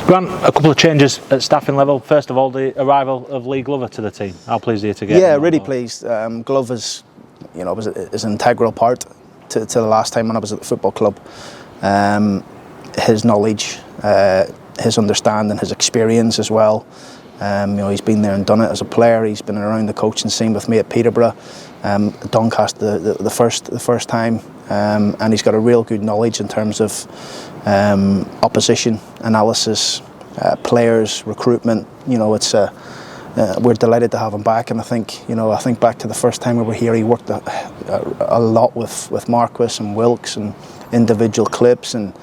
Grant, a couple of changes at staffing level. First of all, the arrival of Lee Glover to the team. How pleased are you to get him? Yeah, really pleased. Glover's, is an integral part to the last time when I was at the football club. His knowledge, his understanding, his experience as well. He's been there and done it as a player. He's been around the coaching scene with me at Peterborough, Doncaster the first time, and he's got a real good knowledge in terms of opposition analysis, players, recruitment. We're delighted to have him back, and I think back to the first time we were here, he worked a lot with Marquis and Wilkes and individual clips and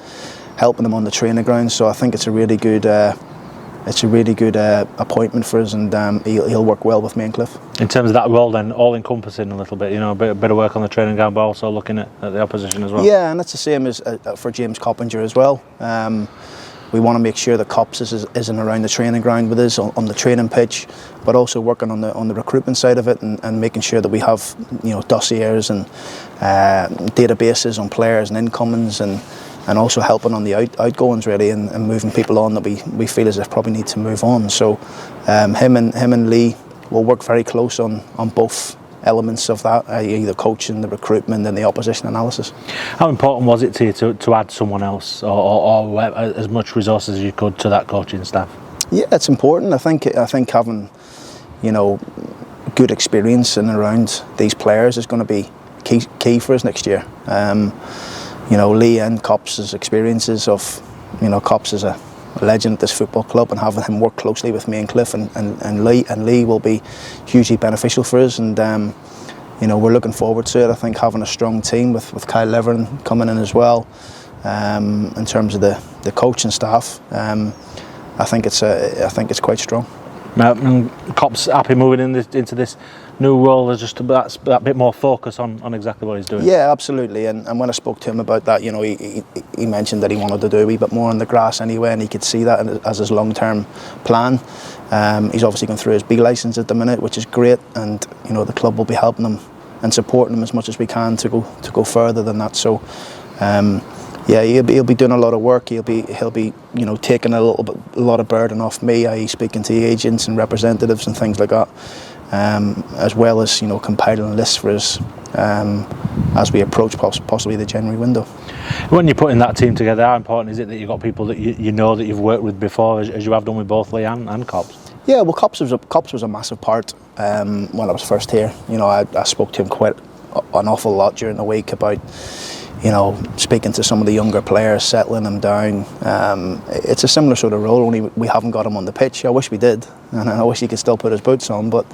helping them on the training ground. So I think it's a really good appointment for us, and he'll work well with me and Cliff. In terms of that role then, all-encompassing a little bit, a bit of work on the training ground, but also looking at the opposition as well. Yeah, and that's the same as for James Coppinger as well. We want to make sure that Cops isn't around the training ground with us on the training pitch, but also working on the recruitment side of it, and making sure that we have dossiers and databases on players and incomings, and also helping on the outgoings really, and moving people on that we feel as if probably need to move on. So him and Lee will work very close on both elements of that, i.e. the coaching, the recruitment and the opposition analysis. How important was it to you to add someone else or as much resources as you could to that coaching staff? Yeah, it's important. I think having good experience in and around these players is going to be key for us next year. Lee and Cops' experiences of, Cops is a legend at this football club, and having him work closely with me and Cliff and Lee will be hugely beneficial for us, and we're looking forward to it. I think having a strong team with Kyle Levern coming in as well, in terms of the coaching staff, I think it's quite strong. Cops happy moving into this new role. There's just that bit more focus on exactly what he's doing. Yeah, absolutely. And when I spoke to him about that, he mentioned that he wanted to do a wee bit more on the grass anyway, and he could see that as his long-term plan. He's obviously going through his B licence at the minute, which is great, and the club will be helping him and supporting him as much as we can to go further than that. So yeah, he'll be doing a lot of work. He'll be taking a lot of burden off me, i.e. speaking to the agents and representatives and things like that, as well as compiling lists for us as we approach possibly the January window. When you're putting that team together, how important is it that you've got people that that you've worked with before, as you have done with both Lee and Cops? Yeah, well, Cops was a massive part when I was first here. I spoke to him quite an awful lot during the week about speaking to some of the younger players, settling them down. It's a similar sort of role, only we haven't got him on the pitch. I wish we did, and I wish he could still put his boots on, but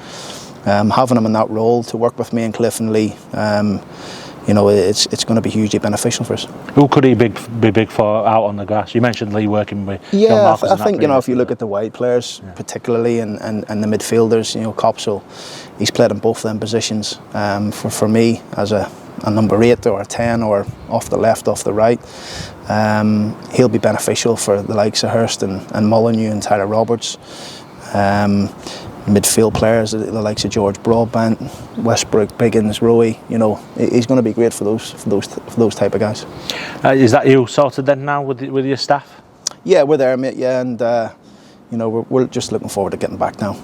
having him in that role to work with me and Cliff and Lee, it's going to be hugely beneficial for us. Who could he be big for out on the grass? You mentioned Lee working with John Marcus. I think if you look at the wide players, particularly, and the midfielders, Cops he's played in both of them positions. For me, as a number 8 or a 10 or off the left, off the right, he'll be beneficial for the likes of Hurst and Molyneux and Tyler Roberts. Midfield players, the likes of George Broadbent, Westbrook, Biggins, Rowie, he's going to be great for those type of guys. Is that you sorted then now with your staff? Yeah, we're there, mate. Yeah, and we're just looking forward to getting back now.